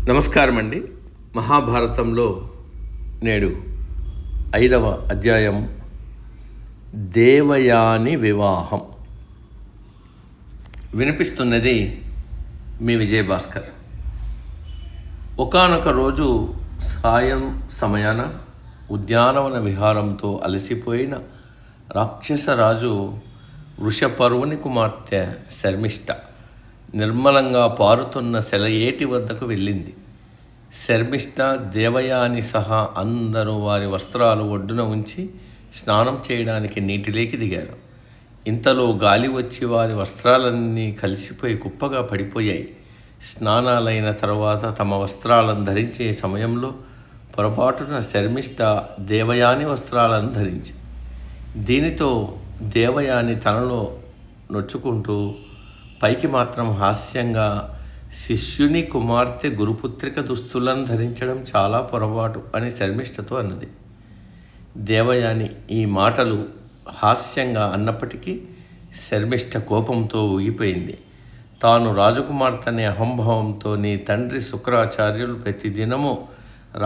నమస్కారం అండి. మహాభారతంలో నేడు 5వ అధ్యాయం దేవయాని వివాహం వినిపిస్తున్నది మీ విజయభాస్కర్. ఒకానొక రోజు సాయం సమయాన ఉద్యానవన విహారంతో అలసిపోయిన రాక్షసరాజు వృషపర్వుని కుమార్తె శర్మిష్ఠ నిర్మలంగా పారుతున్న సెలయేటి వద్దకు వెళ్ళింది. శర్మిష్ఠ, దేవయాని సహా అందరూ వారి వస్త్రాలు ఒడ్డున ఉంచి స్నానం చేయడానికి నీటిలోకి దిగారు. ఇంతలో గాలి వచ్చి వారి వస్త్రాలన్నీ కలిసిపోయి కుప్పగా పడిపోయాయి. స్నానాలైన తర్వాత తమ వస్త్రాలను ధరించే సమయంలో పొరపాటున శర్మిష్ఠ దేవయాని వస్త్రాలను ధరించింది. దీనితో దేవయాని తనలో నొచ్చుకుంటూ పైకి మాత్రం హాస్యంగా శిష్యుని కుమార్తె గురుపుత్రిక దుస్తులను ధరించడం చాలా పొరపాటు అని శర్మిష్ఠతో అన్నది. దేవయాని ఈ మాటలు హాస్యంగా అన్నప్పటికీ శర్మిష్ఠ కోపంతో ఊగిపోయింది. తాను రాజకుమార్తెనే అహంభావంతో నీ తండ్రి శుక్రాచార్యులు ప్రతిదినము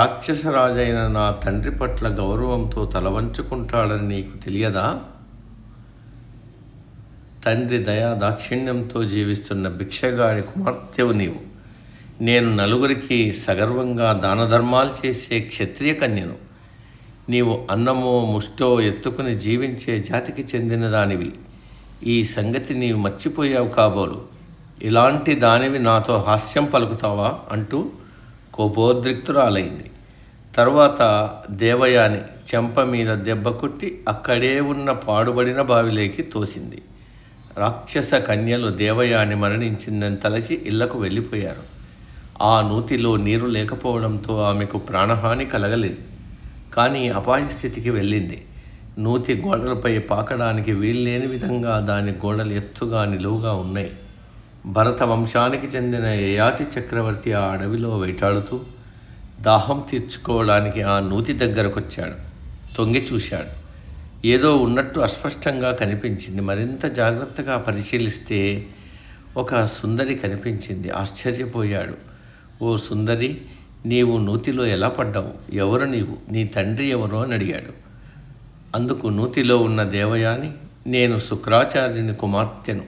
రాక్షసరాజైన నా తండ్రి పట్ల గౌరవంతో తలవంచుకుంటాడని నీకు తెలియదా? తండ్రి దయా దాక్షిణ్యంతో జీవిస్తున్న భిక్షగాడి కుమార్తెవు నీవు. నేను నలుగురికి సగర్వంగా దానధర్మాలు చేసే క్షత్రియ కన్యను. నీవు అన్నమో ముష్టో ఎత్తుకుని జీవించే జాతికి చెందిన దానివి. ఈ సంగతి నీవు మర్చిపోయావు కాబోలు. ఇలాంటి దానివి నాతో హాస్యం పలుకుతావా అంటూ కోపోద్రిక్తురాలైంది. తరువాత దేవయాని చెంప మీద దెబ్బ కొట్టి అక్కడే ఉన్న పాడుబడిన బావిలోకి తోసింది. రాక్షస కన్యలు దేవయాని మరణించిందని తలచి ఇళ్లకు వెళ్ళిపోయారు. ఆ నూతిలో నీరు లేకపోవడంతో ఆమెకు ప్రాణహాని కలగలేదు. కానీ అపాయ స్థితికి వెళ్ళింది. నూతి గోడలపై పాకడానికి వీల్లేని విధంగా దాని గోడలు ఎత్తుగా నిలువుగా ఉన్నాయి. భరత వంశానికి చెందిన యయాతి చక్రవర్తి ఆ అడవిలో వేటాడుతూ దాహం తీర్చుకోవడానికి ఆ నూతి దగ్గరకొచ్చాడు. తొంగి చూశాడు. ఏదో ఉన్నట్టు అస్పష్టంగా కనిపించింది. మరింత జాగ్రత్తగా పరిశీలిస్తే ఒక సుందరి కనిపించింది. ఆశ్చర్యపోయాడు. ఓ సుందరి, నీవు నూతిలో ఎలా పడ్డావు? ఎవరు నీవు? నీ తండ్రి ఎవరో అని అడిగాడు. అందుకు నూతిలో ఉన్న దేవయాని, నేను శుక్రాచార్యుని కుమార్తెను.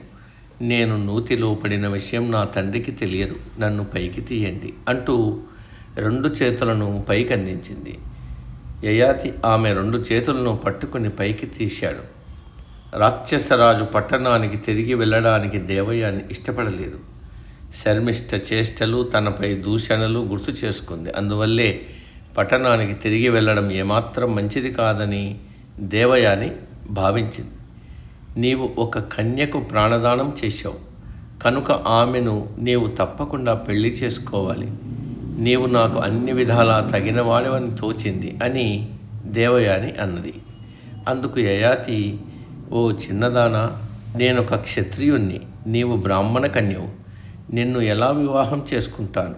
నేను నూతిలో పడిన విషయం నా తండ్రికి తెలియదు. నన్ను పైకి తీయండి అంటూ 2 చేతులను పైకి అందించింది. యయాతి ఆమె 2 చేతులను పట్టుకుని పైకి తీశాడు. రాక్షసరాజు పట్టణానికి తిరిగి వెళ్ళడానికి దేవయాని ఇష్టపడలేదు. శర్మిష్ఠ చేష్టలు, తనపై దూషణలు గుర్తు చేసుకుంది. అందువల్లే పట్టణానికి తిరిగి వెళ్ళడం ఏమాత్రం మంచిది కాదని దేవయాని భావించింది. నీవు ఒక కన్యకు ప్రాణదానం చేశావు కనుక ఆమెను నీవు తప్పకుండా పెళ్లి చేసుకోవాలి. నీవు నాకు అన్ని విధాలా తగినవాడవని తోచింది అని దేవయాని అన్నది. అందుకు యయాతి, ఓ చిన్నదానా, నేనొక క్షత్రియుణ్ణి, నీవు బ్రాహ్మణ కన్యవు. నిన్ను ఎలా వివాహం చేసుకుంటాను?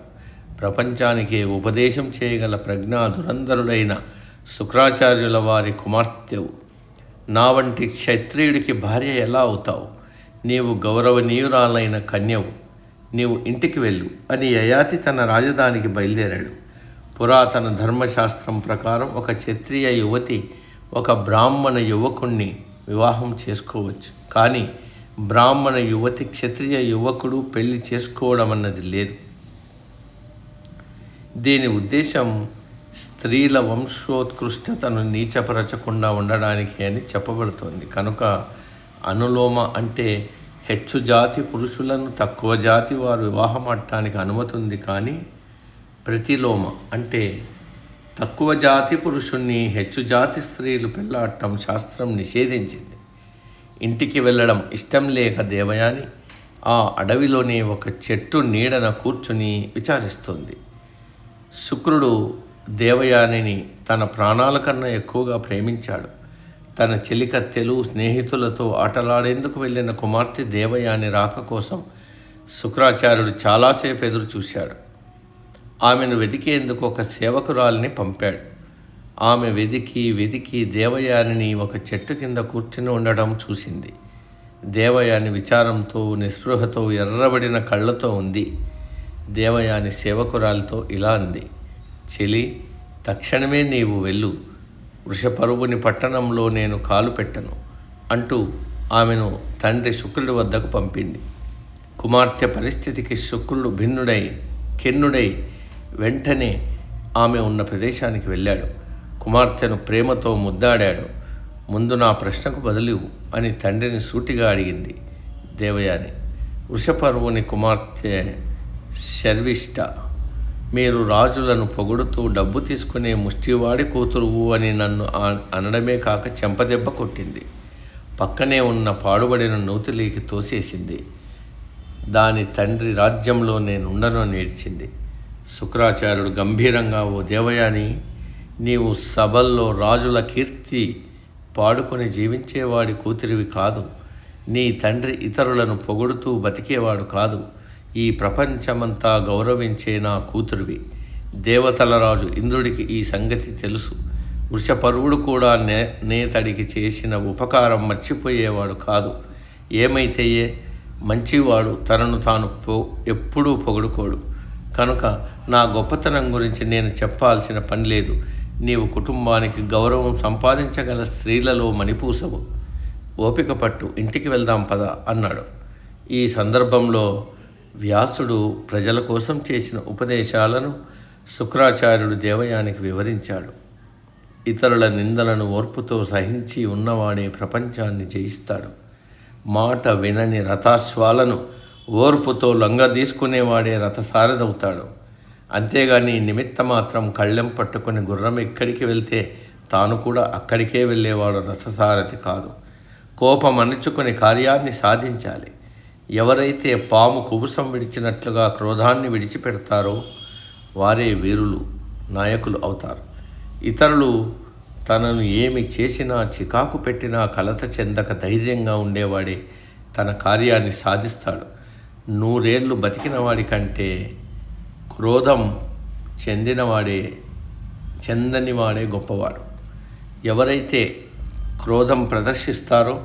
ప్రపంచానికే ఉపదేశం చేయగల ప్రజ్ఞా దురంధరుడైన శుక్రాచార్యుల వారి కుమార్తెవు. నా వంటి క్షత్రియుడికి భార్య ఎలా అవుతావు? నీవు గౌరవనీయురాలైన కన్యవు. నీవు ఇంటికి వెళ్ళు అని యయాతి తన రాజధానికి బయలుదేరాడు. పురాతన ధర్మశాస్త్రం ప్రకారం ఒక క్షత్రియ యువతి ఒక బ్రాహ్మణ యువకుణ్ణి వివాహం చేసుకోవచ్చు. కానీ బ్రాహ్మణ యువతి క్షత్రియ యువకుడు పెళ్లి చేసుకోవడం అన్నది లేదు. దీని ఉద్దేశం స్త్రీల వంశోత్కృష్టతను నీచపరచకుండా ఉండడానికి అని చెప్పబడుతోంది. కనుక అనులోమ అంటే హెచ్చు జాతి పురుషులను తక్కువ జాతి వారు వివాహమాడటానికి అనుమతి ఉంది. కానీ ప్రతిలోమ అంటే తక్కువ జాతి పురుషుణ్ణి హెచ్చు జాతి స్త్రీలు పెళ్లాడటం శాస్త్రం నిషేధించింది. ఇంటికి వెళ్ళడం ఇష్టం లేక దేవయాని ఆ అడవిలోనే ఒక చెట్టు నీడన కూర్చుని విచారిస్తుంది. శుక్రుడు దేవయానిని తన ప్రాణాల కన్నా ఎక్కువగా ప్రేమించాడు. తన చెలికత్తెలు స్నేహితులతో ఆటలాడేందుకు వెళ్ళిన కుమార్తె దేవయాని రాక కోసం శుక్రాచార్యుడు చాలాసేపు ఎదురు చూశాడు. ఆమెను వెతికేందుకు ఒక సేవకురాలిని పంపాడు. ఆమె వెతికి దేవయానిని ఒక చెట్టు కింద కూర్చుని ఉండడం చూసింది. దేవయాని విచారంతో నిస్పృహతో ఎర్రబడిన కళ్ళతో ఉంది. దేవయాని సేవకురాలితో ఇలా అంది. చెలి, తక్షణమే నీవు వెళ్ళు, వృషపరువుని పట్టణంలో నేను కాలు పెట్టను అంటూ ఆమెను తండ్రి శుక్రుడి వద్దకు పంపింది. కుమార్తె పరిస్థితికి శుక్రుడు ఖిన్నుడై వెంటనే ఆమె ఉన్న ప్రదేశానికి వెళ్ళాడు. కుమార్తెను ప్రేమతో ముద్దాడాడు. ముందు నా ప్రశ్నకు బదులివు అని తండ్రిని సూటిగా అడిగింది దేవయాని. వృషపర్వుని కుమార్తె శర్విష్ట, మీరు రాజులను పొగుడుతూ డబ్బు తీసుకునే ముష్టివాడి కూతురువు అని నన్ను అనడమే కాక చెంపదెబ్బ కొట్టింది. పక్కనే ఉన్న పాడుబడిన నూతిలోకి తోసేసింది. దాని తండ్రి రాజ్యంలో నేనుండను నేర్చింది. శుక్రాచార్యుడు గంభీరంగా, ఓ దేవయాని, నీవు సభల్లో రాజుల కీర్తి పాడుకొని జీవించేవాడి కూతురివి కాదు. నీ తండ్రి ఇతరులను పొగుడుతూ బతికేవాడు కాదు. ఈ ప్రపంచమంతా గౌరవించే నా కూతురివి. దేవతల రాజు ఇంద్రుడికి ఈ సంగతి తెలుసు. వృషపర్వుడు కూడా నేతడికి చేసిన ఉపకారం మర్చిపోయేవాడు కాదు. ఏమైతేయే, మంచివాడు తనను తాను ఎప్పుడూ పొగుడుకోడు. కనుక నా గొప్పతనం గురించి నేను చెప్పాల్సిన పని లేదు. నీవు కుటుంబానికి గౌరవం సంపాదించగల స్త్రీలలో మణిపూసవు. ఓపిక పట్టు, ఇంటికి వెళ్దాం పద అన్నాడు. ఈ సందర్భంలో వ్యాసుడు ప్రజల కోసం చేసిన ఉపదేశాలను శుక్రాచార్యుడు దేవయానికి వివరించాడు. ఇతరుల నిందలను ఓర్పుతో సహించి ఉన్నవాడే ప్రపంచాన్ని జయిస్తాడు. మాట వినని రథాశ్వాలను ఓర్పుతో లొంగదీసుకునేవాడే రథసారథవుతాడు. అంతేగాని నిమిత్త మాత్రం కళ్ళెం పట్టుకుని గుర్రం ఎక్కడికి వెళ్తే తాను కూడా అక్కడికే వెళ్ళేవాడు రథసారథి కాదు. కోపం అణుచుకుని కార్యాన్ని సాధించాలి. ఎవరైతే పాము కుబుసం విడిచినట్లుగా క్రోధాన్ని విడిచిపెడతారో వారే వీరులు, నాయకులు అవుతారు. ఇతరులు తనను ఏమి చేసినా, చికాకు పెట్టినా కలత చెందక ధైర్యంగా ఉండేవాడే తన కార్యాన్ని సాధిస్తాడు. 100 ఏళ్ళు బతికిన వాడి కంటే క్రోధం చెందనివాడే గొప్పవాడు. ఎవరైతే క్రోధం ప్రదర్శిస్తారో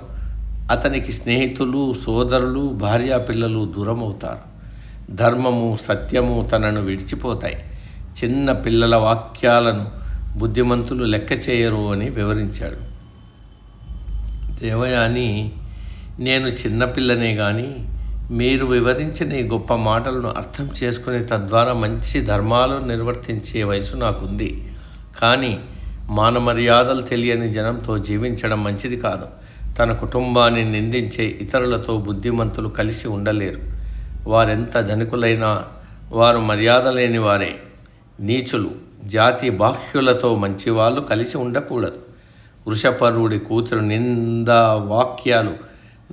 అతనికి స్నేహితులు, సోదరులు, భార్యాపిల్లలు దూరమవుతారు. ధర్మము, సత్యము తనను విడిచిపోతాయి. చిన్న పిల్లల వాక్యాలను బుద్ధిమంతులు లెక్క చేయరు అని వివరించాడు. దేవయాని, నేను చిన్నపిల్లనే కానీ మీరు వివరించిన ఈ గొప్ప మాటలను అర్థం చేసుకుని తద్వారా మంచి ధర్మాలను నిర్వర్తించే వయసు నాకుంది. కానీ మానమర్యాదలు తెలియని జనంతో జీవించడం మంచిది కాదు. తన కుటుంబాన్ని నిందించే ఇతరులతో బుద్ధిమంతులు కలిసి ఉండలేరు. వారెంత ధనికులైనా వారు మర్యాద లేని వారే. నీచులు, జాతి బాహ్యులతో మంచివాళ్ళు కలిసి ఉండకూడదు. వృషపర్వుడి కూతురు నిందా వాక్యాలు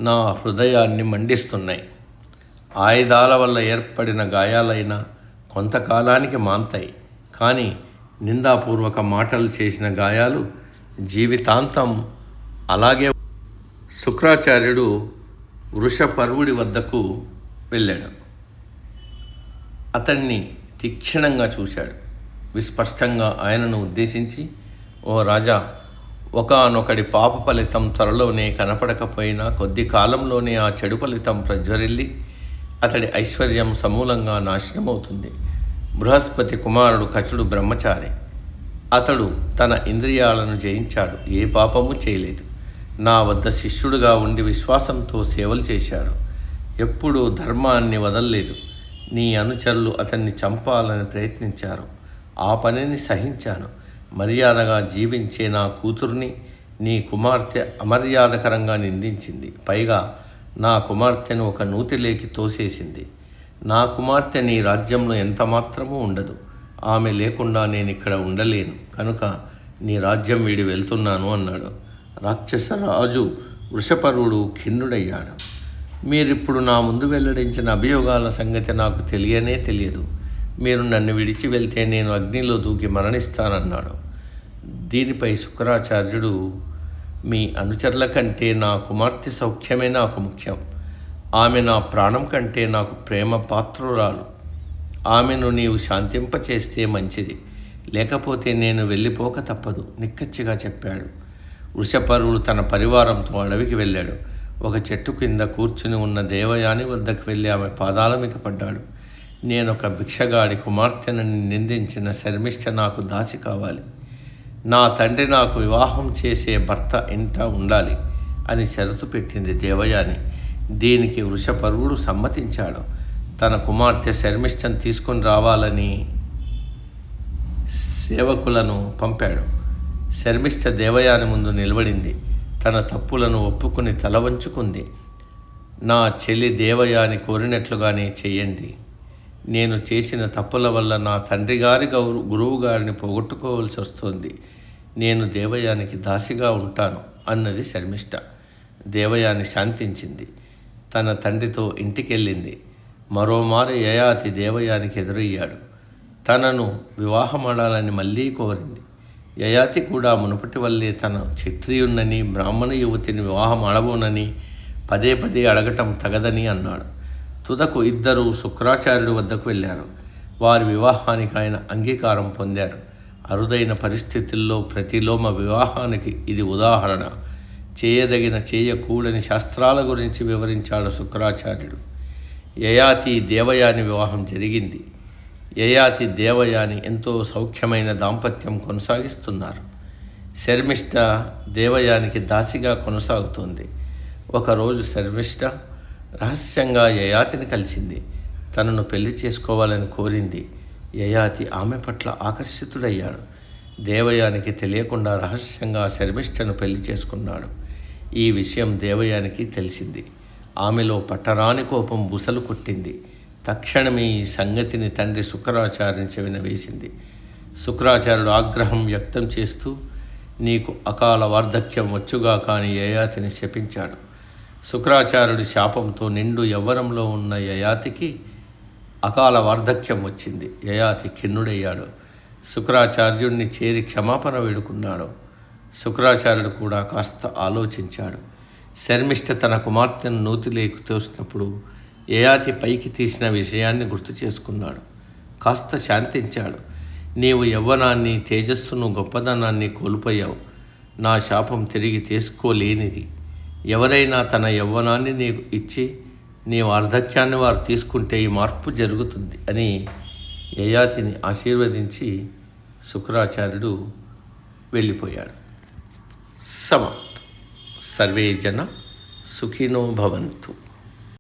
నా హృదయాన్ని మండిస్తున్నాయి. ఆయుధాల వల్ల ఏర్పడిన గాయాలైనా కొంతకాలానికి మాన్తాయి, కానీ నిందాపూర్వక మాటలు చేసిన గాయాలు జీవితాంతం అలాగే. శుక్రాచార్యుడు వృషపర్వుడి వద్దకు వెళ్ళాడు. అతన్ని తీక్షణంగా చూశాడు. విస్పష్టంగా ఆయనను ఉద్దేశించి, ఓ రాజా, ఒకానొకడి పాప ఫలితం త్వరలోనే కనపడకపోయినా కొద్ది కాలంలోనే ఆ చెడు ఫలితం ప్రజ్వరిల్లి అతడి ఐశ్వర్యం సమూలంగా నాశనమవుతుంది. బృహస్పతి కుమారుడు కచుడు బ్రహ్మచారి. అతడు తన ఇంద్రియాలను జయించాడు, ఏ పాపము చేయలేదు. నా వద్ద శిష్యుడుగా ఉండి విశ్వాసంతో సేవలు చేశాడు. ఎప్పుడూ ధర్మాన్ని వదల్లేదు. నీ అనుచరులు అతన్ని చంపాలని ప్రయత్నించారు. ఆ పనిని సహించాను. మర్యాదగా జీవించే నా కూతుర్ని నీ కుమార్తె అమర్యాదకరంగా నిందించింది. పైగా నా కుమార్తెను ఒక నూతిలోకి తోసేసింది. నా కుమార్తె నీ రాజ్యంలో ఎంత మాత్రమూ ఉండదు. ఆమె లేకుండా నేను ఇక్కడ ఉండలేను. కనుక నీ రాజ్యం వీడి వెళ్తున్నాను అన్నాడు. రాక్షస రాజు వృషపర్వుడు ఖిన్నుడయ్యాడు. మీరిప్పుడు నా ముందు వెల్లడించిన అభియోగాల సంగతి నాకు తెలియదు. మీరు నన్ను విడిచి వెళ్తే నేను అగ్నిలో దూకి మరణిస్తానన్నాడు. దీనిపై శుక్రాచార్యుడు, మీ అనుచరుల కంటే నా కుమార్తె సౌఖ్యమే నాకు ముఖ్యం. ఆమె నా ప్రాణం కంటే నాకు ప్రేమ పాత్రురాలు. ఆమెను నీవు శాంతింపచేస్తే మంచిది, లేకపోతే నేను వెళ్ళిపోక తప్పదు నిక్కచ్చిగా చెప్పాడు. వృషపర్వుడు తన పరివారంతో అడవికి వెళ్ళాడు. ఒక చెట్టు కింద కూర్చుని ఉన్న దేవయాని వద్దకు వెళ్ళి ఆమె పాదాల మీద పడ్డాడు. నేనొక భిక్షగాడి కుమార్తెనని నిందించిన శర్మిష్ఠ నాకు దాసి కావాలి. నా తండ్రి నాకు వివాహం చేసే భర్త ఇంట ఉండాలి అని షరతు పెట్టింది దేవయాని. దీనికి వృషపర్వుడు సమ్మతించాడు. తన కుమార్తె శర్మిష్ఠను తీసుకుని రావాలని సేవకులను పంపాడు. శర్మిష్ఠ దేవయాని ముందు నిలబడింది. తన తప్పులను ఒప్పుకుని తల వంచుకుంది. నా చెల్లి దేవయాని కోరినట్లుగానే చెయ్యండి. నేను చేసిన తప్పుల వల్ల నా తండ్రి గారి గురువు గారిని పోగొట్టుకోవాల్సి వస్తుంది. నేను దేవయానికి దాసిగా ఉంటాను అన్నది శర్మిష్ఠ. దేవయాని శాంతించింది. తన తండ్రితో ఇంటికెళ్ళింది. మరోమారు యయాతి దేవయానికి ఎదురయ్యాడు. తనను వివాహమాడాలని మళ్ళీ కోరింది. యయాతి కూడా మునుపటి వల్లే తన క్షత్రియున్నని బ్రాహ్మణ యువతిని వివాహం ఆడబోనని పదే పదే అడగటం తగదని అన్నాడు. తుదకు ఇద్దరూ శుక్రాచార్యుడి వద్దకు వెళ్ళారు. వారి వివాహానికి ఆయన అంగీకారం పొందారు. అరుదైన పరిస్థితుల్లో ప్రతిలోమ వివాహానికి ఇది ఉదాహరణ. చేయదగిన చేయకూడని శాస్త్రాల గురించి వివరించాడు శుక్రాచార్యుడు. యయాతి దేవయాని వివాహం జరిగింది. యయాతి దేవయాని ఎంతో సౌఖ్యమైన దాంపత్యం కొనసాగిస్తున్నారు. శర్మిష్ఠ దేవయానికి దాసిగా కొనసాగుతుంది. ఒకరోజు శర్మిష్ఠ రహస్యంగా యయాతిని కలిసింది. తనను పెళ్లి చేసుకోవాలని కోరింది. యయాతి ఆమె పట్ల ఆకర్షితుడయ్యాడు. దేవయానికి తెలియకుండా రహస్యంగా శర్మిష్ఠను పెళ్లి చేసుకున్నాడు. ఈ విషయం దేవయానికి తెలిసింది. ఆమెలో పట్టరాని కోపం బుసలు కొట్టింది. తక్షణమే ఈ సంగతిని తండ్రి శుక్రాచార్యుని చెవిన వేసింది. శుక్రాచార్యుడు ఆగ్రహం వ్యక్తం చేస్తూ నీకు అకాల వార్ధక్యం వచ్చుగా కాని యయాతిని శపించాడు. శుక్రాచార్యుడి శాపంతో నిండు యవ్వనంలో ఉన్న యయాతికి అకాల వార్ధక్యం వచ్చింది. యయాతి ఖిన్నుడయ్యాడు. శుక్రాచార్యుడిని చేరి క్షమాపణ వేడుకున్నాడు. శుక్రాచార్యుడు కూడా కాస్త ఆలోచించాడు. శర్మిష్ఠ తన కుమార్తెను నూతిలోకి తోసినప్పుడు యయాతి పైకి తీసిన విషయాన్ని గుర్తు చేసుకున్నాడు. కాస్త శాంతించాడు. నీవు యవ్వనాన్ని, తేజస్సును, గొప్పదనాన్ని కోల్పోయావు. నా శాపం తిరిగి తీసుకోలేనిది. ఎవరైనా తన యవ్వనాన్ని నీకు ఇచ్చి నీ వార్ధక్యాన్ని వారు తీసుకుంటే ఈ మార్పు జరుగుతుంది అని యయాతిని ఆశీర్వదించి శుక్రాచార్యుడు వెళ్ళిపోయాడు. సమాప్తం. సర్వే జన సుఖినో భవంతు.